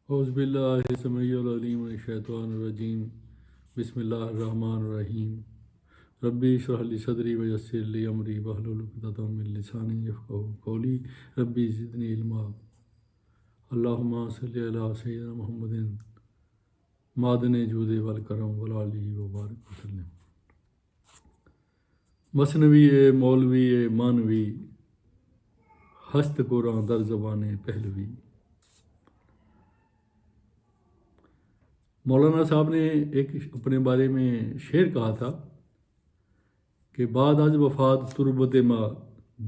اعوذ باللہ السمیع العلیم من الشیطان الرجیم بسم اللہ الرحمن الرحیم ربی اشرح لی صدری ویسر لی امری واحلل عقدۃ من لسانی یفقہوا قولی ربی زدنی علما اللہم صلی علی سیدنا محمد معدن جود والکرم وعلی وبارک وسلم۔ مثنوی مولوی مانوی ہست قرآن در زبان پہلوی۔ مولانا صاحب نے ایک اپنے بارے میں شعر کہا تھا کہ بعد از وفات تربت ما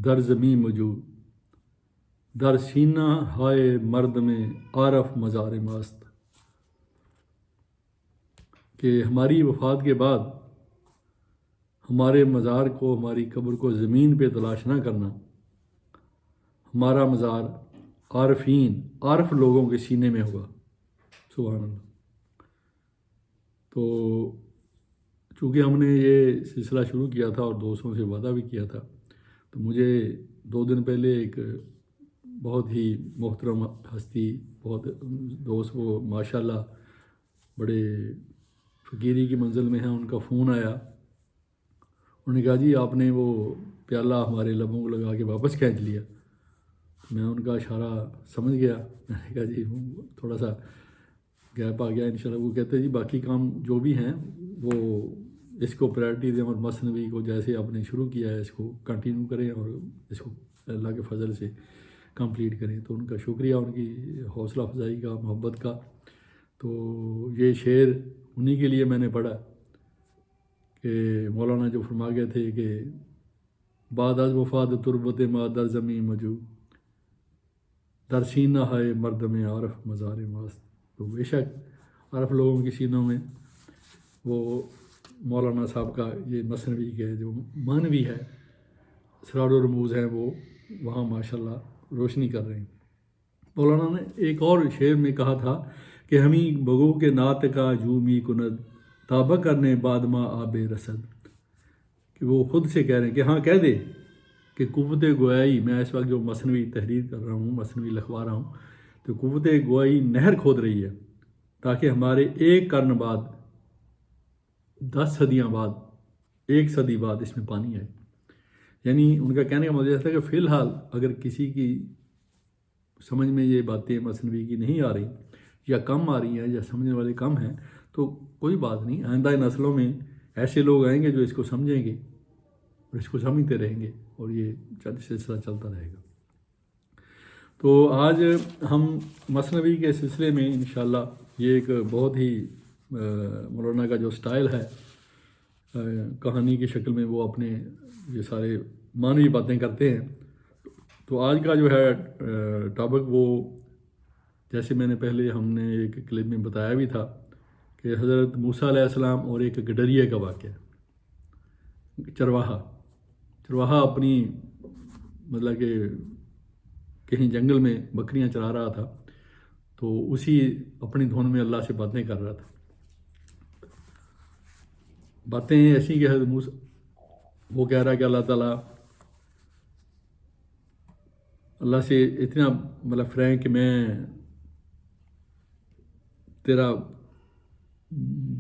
در زمین موجود در سینہ ہائے مرد میں عارف مزار ماست، کہ ہماری وفات کے بعد ہمارے مزار کو، ہماری قبر کو زمین پہ تلاش نہ کرنا، ہمارا مزار عارف لوگوں کے سینے میں ہوگا۔ سبحان اللہ۔ تو چونکہ ہم نے یہ سلسلہ شروع کیا تھا اور دوستوں سے وعدہ بھی کیا تھا، تو مجھے 2 دن پہلے ایک بہت ہی محترم ہستی، بہت دوست، وہ ماشاءاللہ بڑے فقیری کی منزل میں ہیں، ان کا فون آیا۔ انہوں نے کہا جی آپ نے وہ پیالہ ہمارے لبوں کو لگا کے واپس کھینچ لیا۔ میں ان کا اشارہ سمجھ گیا، میں نے کہا جی تھوڑا سا گیپ آ گیا انشاءاللہ۔ وہ کہتے ہیں جی باقی کام جو بھی ہیں وہ اس کو پرائرٹی دیں، اور مثنوی کو جیسے آپ نے شروع کیا ہے اس کو کنٹینیو کریں اور اس کو اللہ کے فضل سے کمپلیٹ کریں۔ تو ان کا شکریہ، ان کی حوصلہ افزائی کا، محبت کا۔ تو یہ شعر انہی کے لیے میں نے پڑھا کہ مولانا جو فرما گئے تھے کہ بعد از وفات تربت ما در زمین موجود در سینہ ہائے مرد میں عارف مزار ماست۔ تو بے شک عارف لوگوں کے سینوں میں وہ مولانا صاحب کا یہ مثنوی کے جو معنوی ہے، اسرار و رموز ہیں، وہ وہاں ماشاءاللہ روشنی کر رہے ہیں۔ مولانا نے ایک اور شعر میں کہا تھا کہ ہمیں بگو کے نعت کا جو می کند تابہ کرنے بعد ما آب رسد، کہ وہ خود سے کہہ رہے ہیں کہ ہاں کہہ دے کہ قوت گویائی، میں اس وقت جو مثنوی تحریر کر رہا ہوں، مثنوی لکھوا رہا ہوں، تو قوت گویائی نہر کھود رہی ہے تاکہ ہمارے ایک قرن بعد، 10 صدیاں بعد، 1 صدی بعد اس میں پانی آئے۔ یعنی ان کا کہنے کا مطلب ہے کہ فی الحال اگر کسی کی سمجھ میں یہ باتیں مثنوی کی نہیں آ رہی، یا کم آ رہی ہیں، یا سمجھنے والے کم ہیں، تو کوئی بات نہیں، آئندہ نسلوں میں ایسے لوگ آئیں گے جو اس کو سمجھیں گے اور اس کو سمجھتے رہیں گے، اور یہ سلسلہ چلتا رہے گا۔ تو آج ہم مثنوی کے سلسلے میں انشاءاللہ یہ ایک بہت ہی مولانا کا جو سٹائل ہے، کہانی کی شکل میں وہ اپنے یہ سارے معنوی باتیں کرتے ہیں۔ تو آج کا جو ہے ٹاپک، وہ جیسے میں نے پہلے ہم نے ایک کلپ میں بتایا بھی تھا کہ حضرت موسیٰ علیہ السلام اور ایک گڈریے کا واقعہ۔ چرواہا اپنی مطلب کہ کہیں جنگل میں بکریاں چرا رہا تھا، تو اسی اپنی دھن میں اللہ سے باتیں کر رہا تھا۔ باتیں ایسی کہ حضرت موسیٰ وہ کہہ رہا ہے کہ اللہ تعالیٰ، اللہ سے اتنا مطلب فرینک کہ میں تیرا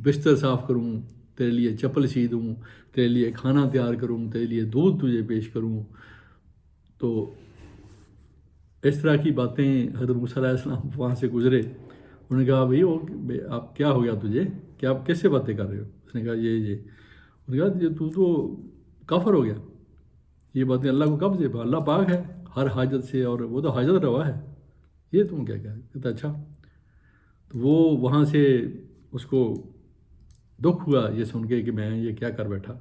بستر صاف کروں، تیرے لیے چپل سی دوں، تیرے لیے کھانا تیار کروں، تیرے لیے دودھ تجھے پیش کروں۔ تو اس طرح کی باتیں حضرت موسیٰ علیہ السلام وہاں سے گزرے۔ انہوں نے کہا بھئی آپ کیا ہو گیا تجھے، کیا آپ کیسے باتیں کر رہے ہو؟ اس نے کہا یہ انہوں نے کہا تو کافر ہو گیا، یہ باتیں اللہ کو کب سے، اللہ پاک ہے ہر حاجت سے، اور وہ تو حاجت روا ہے، یہ تم کیا کہہ رہے؟ کہتا اچھا۔ تو وہ وہاں سے اس کو دکھ ہوا یہ سن کے کہ میں یہ کیا کر بیٹھا،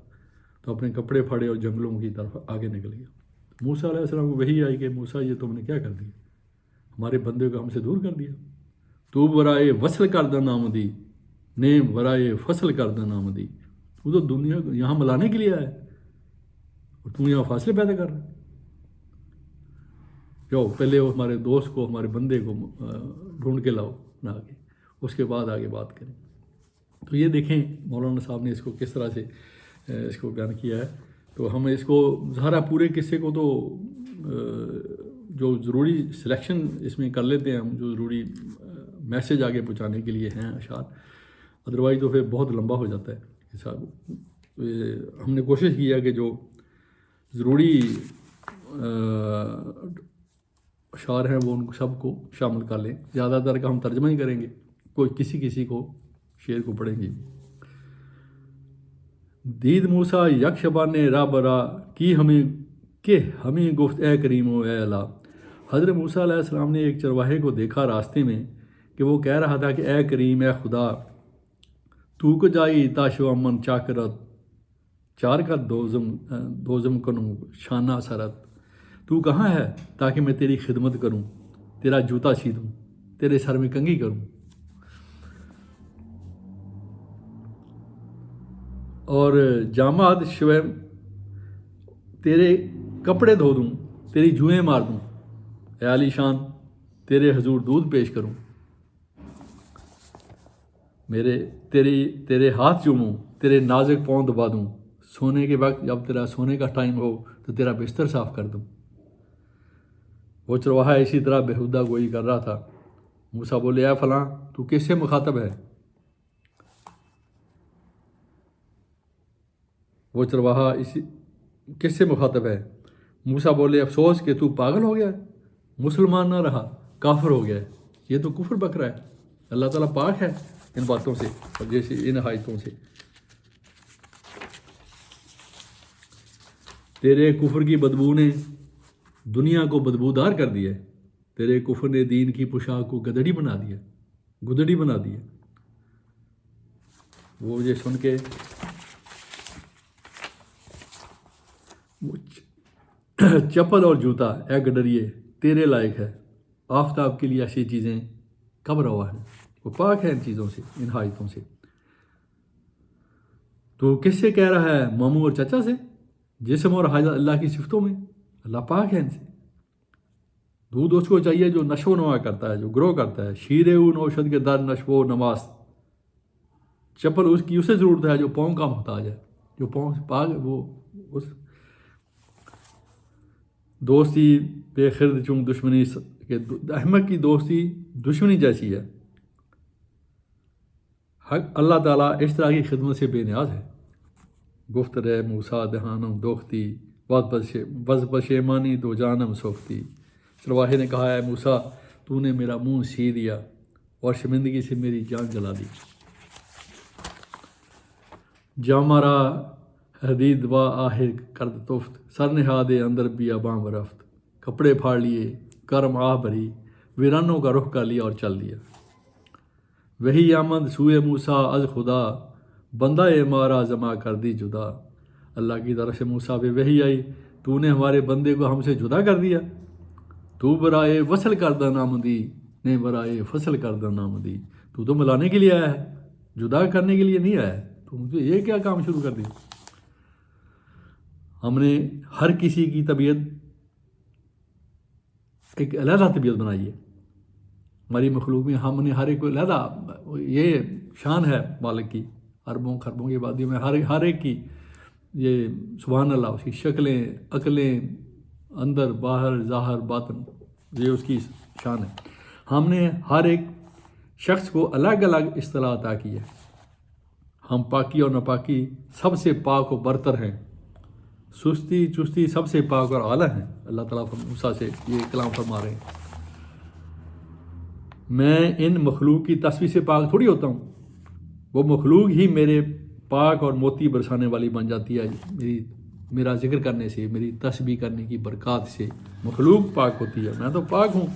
تو اپنے کپڑے پھاڑے اور جنگلوں کی طرف آگے نکل گیا۔ موسیٰ علیہ السلام کو وہی آئی کہ موسیٰ یہ تم نے کیا کر دیا، ہمارے بندے کو ہم سے دور کر دیا۔ تو برائے وصل کردہ نامدی، نیم برائے فصل کردہ نامدی، وہ تو دنیا کو یہاں ملانے کے لیے آیا ہے اور تم یہاں فاصلے پیدا کر رہے۔ جاؤ پہلے وہ ہمارے دوست کو، ہمارے بندے کو ڈھونڈ کے لاؤ نہ آگے، اس کے بعد آگے بات کریں۔ تو یہ دیکھیں مولانا صاحب نے اس کو کس طرح سے اس کو بیان کیا ہے۔ تو ہم اس کو ظاہرہ پورے قصے کو تو جو ضروری سلیکشن اس میں کر لیتے ہیں ہم، جو ضروری میسیج آگے پہنچانے کے لیے ہیں اشعار، ادروائز تو پھر بہت لمبا ہو جاتا ہے۔ ہم نے کوشش کیا کہ جو ضروری اشعار ہیں وہ ان کو سب کو شامل کر لیں، زیادہ تر کا ہم ترجمہ ہی کریں گے، کوئی کسی کو شعر کو پڑھیں گے۔ دید موسیٰ یک شبان راہ برا کی ہمیں گفت اے کریم و اے اللہ۔ حضرت موسیٰ علیہ السلام نے ایک چرواہے کو دیکھا راستے میں کہ وہ کہہ رہا تھا کہ اے کریم، اے خدا، تو کو جائی تاشو امن چاکرت چار کا دوزم کنوں شانہ سرت، تو کہاں ہے تاکہ میں تیری خدمت کروں، تیرا جوتا سیدوں، تیرے سر میں کنگھی کروں اور جامعات شویم تیرے کپڑے دھو دوں، تیری جوئیں مار دوں، اے علی شان تیرے حضور دودھ پیش کروں، تیرے ہاتھ چوموں، تیرے نازک پاؤں دبا دوں، سونے کے وقت جب تیرا سونے کا ٹائم ہو تو تیرا بستر صاف کر دوں۔ وہ چرواہا اسی طرح بےہودہ گوئی کر رہا تھا۔ موسیٰ بولے اے فلاں، تو کس سے مخاطب ہے؟ وہ چرواہا کس سے مخاطب ہے؟ موسیٰ بولے افسوس کہ تو پاگل ہو گیا، مسلمان نہ رہا، کافر ہو گیا ہے، یہ تو کفر بک رہا ہے۔ اللہ تعالیٰ پاک ہے ان باتوں سے اور جیسے ان آیتوں سے۔ تیرے کفر کی بدبو نے دنیا کو بدبودار کر دیا ہے، تیرے کفر نے دین کی پوشاک کو گدڑی بنا دیا۔ وہ یہ سن کے چپل اور جوتا اے گڈریے تیرے لائق ہے، آفتاب کے لیے ایسی چیزیں کب روا ہیں، وہ پاک ہے ان چیزوں سے، ان آیتوں سے۔ تو کس سے کہہ رہا ہے؟ ماموں اور چچا سے، جسم اور حاجت اللہ کی صفتوں میں، اللہ پاک ہے ان سے۔ دودھ اس کو چاہیے جو نشو و نما کرتا ہے، جو گرو کرتا ہے، شیر او نوشد کے در نشو و نماز۔ چپل اس کی اسے ضرورت ہے جو پاؤں کا محتاج ہے، جو پاؤں پاک وہ اس دوستی بے خرد چون دشمنی کہ احمق کی دوستی دشمنی جیسی ہے۔ حق اللہ تعالیٰ اس طرح کی خدمت سے بے نیاز ہے۔ گفت رہے موسیٰ دہانم دوختی بز پشیمانی تو جانم سوختی۔ چرواہے نے کہا ہے موسیٰ، تو نے میرا منہ سی دیا اور شرمندگی سے میری جان جلا دی۔ جامارا حدید و آہر کرد تفت سر نہاد اندر بیاباں رفت۔ کپڑے پھاڑ لیے، گرم آہ بھری، ویرانوں کا رخ کر لیا اور چل دیا۔ وہی آمد سوئے موسیٰ از خدا بندہ مارا جمع کر دی جدا۔ اللہ کی طرف سے موسیٰ پہ وحی آئی، تو نے ہمارے بندے کو ہم سے جدا کر دیا، تو برائے وصل کردہ نامدی نے برائے فصل کردہ نامدی۔ تو ملانے کے لیے آیا ہے، جدا کرنے کے لیے نہیں آیا ہے، تو مجھے یہ کیا کام شروع کر دیا؟ ہم نے ہر کسی کی طبیعت ایک علیحدہ طبیعت بنائی ہے، ہماری مخلوق میں ہم نے ہر ایک کو علیحدہ، یہ شان ہے مالک کی، اربوں خربوں کی وادیوں میں ہر ایک کی یہ سبحان اللہ، اس کی شکلیں، عقلیں، اندر باہر ظاہر باطن، یہ اس کی شان ہے۔ ہم نے ہر ایک شخص کو الگ الگ اصطلاح عطا کی ہے۔ ہم پاکی اور ناپاکی سب سے پاک و برتر ہیں، سستی چستی سب سے پاک اور اعلیٰ ہیں۔ اللہ تعالیٰ موسیٰ سے یہ کلام فرما رہے ہیں۔ میں ان مخلوق کی تصویر سے پاک تھوڑی ہوتا ہوں، وہ مخلوق ہی میرے پاک اور موتی برسانے والی بن جاتی ہے، میرا ذکر کرنے سے، میری تسبیح کرنے کی برکات سے مخلوق پاک ہوتی ہے، میں تو پاک ہوں۔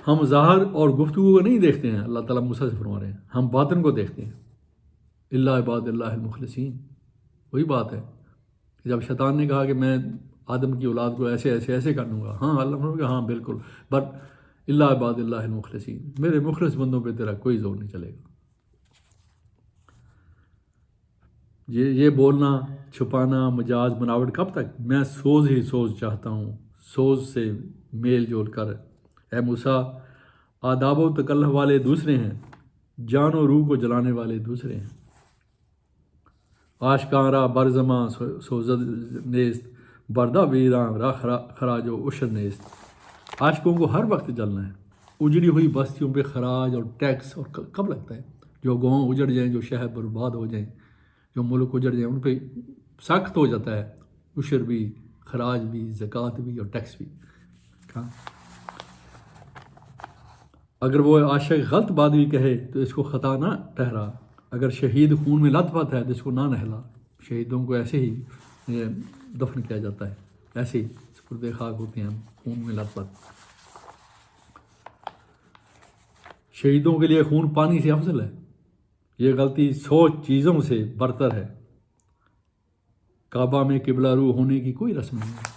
ہم ظاہر اور گفتگو کو نہیں دیکھتے ہیں، اللہ تعالیٰ موسیٰ سے فرما رہے ہیں، ہم باطن کو دیکھتے ہیں۔ اللہ عباد اللہ المخلصین، وہی بات ہے کہ جب شیطان نے کہا کہ میں آدم کی اولاد کو ایسے کر دوں گا، ہاں اللہ نے کہا ہاں بالکل، بٹ اللہ عباد اللہ المخلصین، میرے مخلص بندوں پہ تیرا کوئی زور نہیں چلے گا۔ یہ بولنا، چھپانا، مجاز، بناوٹ کب تک؟ میں سوز ہی سوز چاہتا ہوں، سوز سے میل جول کر۔ اے موسیٰ، آداب و تکلف والے دوسرے ہیں، جان و روح کو جلانے والے دوسرے ہیں۔ آشکان را برزماں سوزد نیست بردہ ویران را خراج و عشر نیست۔ عاشقوں کو ہر وقت جلنا ہے۔ اجڑی ہوئی بستیوں پہ خراج اور ٹیکس اور کب لگتا ہے؟ جو گاؤں اجڑ جائیں، جو شہر برباد ہو جائیں، جو ملک اجڑ جائیں، ان پہ سخت ہو جاتا ہے عشر بھی، خراج بھی، زکوٰۃ بھی اور ٹیکس بھی۔ اگر وہ عاشق غلط بات بھی کہے تو اس کو خطا نہ ٹھہرا، اگر شہید خون میں لت پت ہے تو اس کو نہ نہلا۔ شہیدوں کو ایسے ہی دفن کیا جاتا ہے، ایسے ہی سپرد خاک ہوتے ہیں خون میں لت پت۔ شہیدوں کے لیے خون پانی سے افضل ہے۔ یہ غلطی 100 چیزوں سے برتر ہے۔ کعبہ میں قبلہ رو ہونے کی کوئی رسم نہیں ہے۔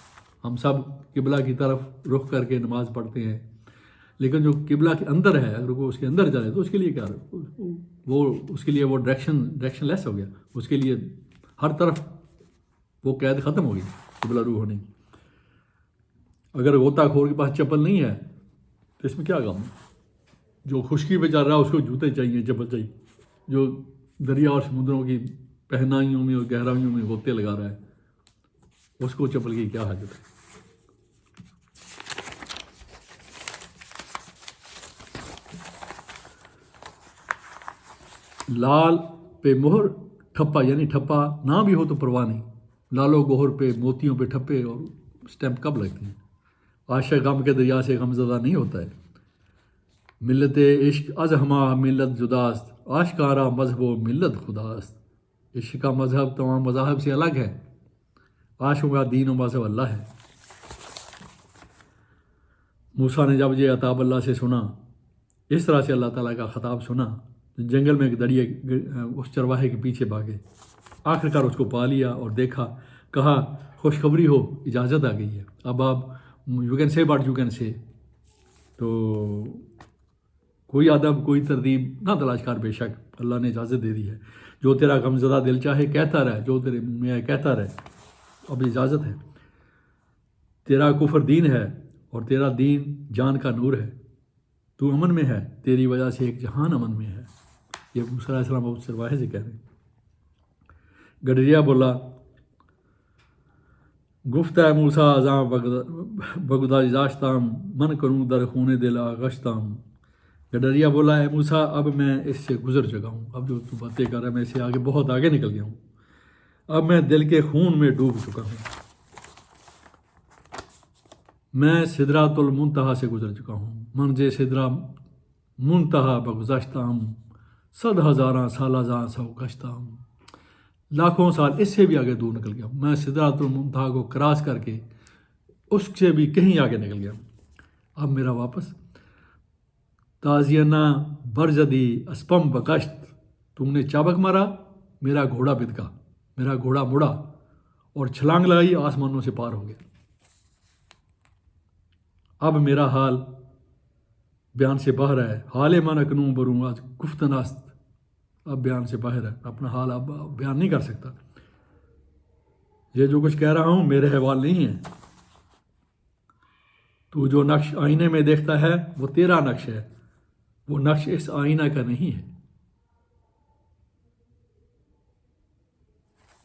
ہم سب قبلہ کی طرف رخ کر کے نماز پڑھتے ہیں، لیکن جو قبلہ کے اندر ہے اگر وہ اس کے اندر جائے تو اس کے لیے کیا وہ اس کے لیے وہ ڈائریکشن لیس ہو گیا، اس کے لیے ہر طرف وہ قید ختم ہو گئی قبلہ رو ہونے کی۔ اگر غوطہ خور کے پاس چپل نہیں ہے تو اس میں کیا غم ہے؟ جو خشکی پہ چل رہا ہے اس کو جوتے چاہیے، چپل چاہیے۔ جو دریا اور سمندروں کی پہنائیوں میں اور گہرائیوں میں غوطے لگا رہا ہے اس کو چپل کی کیا حاجت ہے؟ لال پہ مہر ٹھپا، یعنی ٹھپا نہ بھی ہو تو پرواہ نہیں۔ لالو گوہر پہ موتیوں پہ ٹھپے اور اسٹیمپ کب لگتے ہیں؟ عاشق غم کے دریا سے غمزدہ نہیں ہوتا ہے۔ ملت عشق از ہما ملت جداست، عاشقارا مذہب و ملت خداست۔ عشق کا مذہب تمام مذاہب سے الگ ہے، عاشقوں کا دین و مذہب اللہ ہے۔ موسیٰ نے جب یہ عطاب اللہ سے سنا، اس طرح سے اللہ تعالیٰ کا خطاب سنا، جنگل میں ایک دریا اس چرواہے کے پیچھے بھاگے، آخر کار اس کو پا لیا اور دیکھا، کہا خوشخبری ہو، اجازت آ گئی ہے، اب آپ you can say but you can say. تو کوئی ادب، کوئی ترتیب نہ تلاش کر، بے شک اللہ نے اجازت دے دی ہے۔ جو تیرا غمزدہ دل چاہے کہتا رہے، جو تیرے منہ میں آئے کہتا رہے، اب اجازت ہے۔ تیرا کفر دین ہے اور تیرا دین جان کا نور ہے، تو امن میں ہے، تیری وجہ سے ایک جہان امن میں ہے۔ یہ موسیٰ علیہ السلام ابو چرواہے سے کہہ رہے ہیں۔ گڈریا بولا، گفت ہے موسیٰ ازاں بگداشتام من کروں در خون دل آغشتام۔ گڈریا بولا، اے موسیٰ اب میں اس سے گزر چکا ہوں، اب جو تو باتیں کر رہا ہے میں اس سے بہت آگے نکل گیا ہوں، اب میں دل کے خون میں ڈوب چکا ہوں، میں سدرات المنتہا سے گزر چکا ہوں، منزے سدرا منتہا بگذشتام، 100,000 سالہ زاں سو گشتام۔ لاکھوں سال اس سے بھی آگے دور نکل گیا ہوں، میں سدرات المنتہا کو کراس کر کے اس سے بھی کہیں آگے نکل گیا ہوں، اب میرا واپس۔ تازینہ برزدی اسپم بکشت، تم نے چابک مارا، میرا گھوڑا بدکا، میرا گھوڑا مڑا اور چھلانگ لگائی، آسمانوں سے پار ہو گیا۔ اب میرا حال بیان سے باہر ہے، حال من اکنوں بروں آج گفتن است، اب بیان سے باہر ہے، اپنا حال اب بیان نہیں کر سکتا۔ یہ جو کچھ کہہ رہا ہوں میرے حوال نہیں ہے، تو جو نقش آئینے میں دیکھتا ہے وہ تیرا نقش ہے، وہ نقش اس آئینہ کا نہیں ہے۔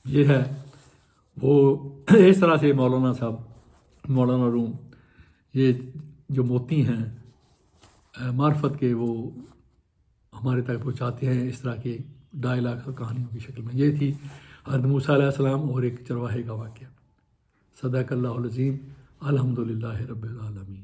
یہ ہے وہ اس طرح سے مولانا صاحب، مولانا روم، یہ جو موتی ہیں معرفت کے، وہ ہمارے تک پہنچاتے ہیں اس طرح کے ڈائلاگ کہانیوں کی شکل میں۔ یہ تھی حضرت موسیٰ علیہ السلام اور ایک چرواہے کا واقعہ۔ صدق اللہ العظیم، الحمدللہ رب العالمین۔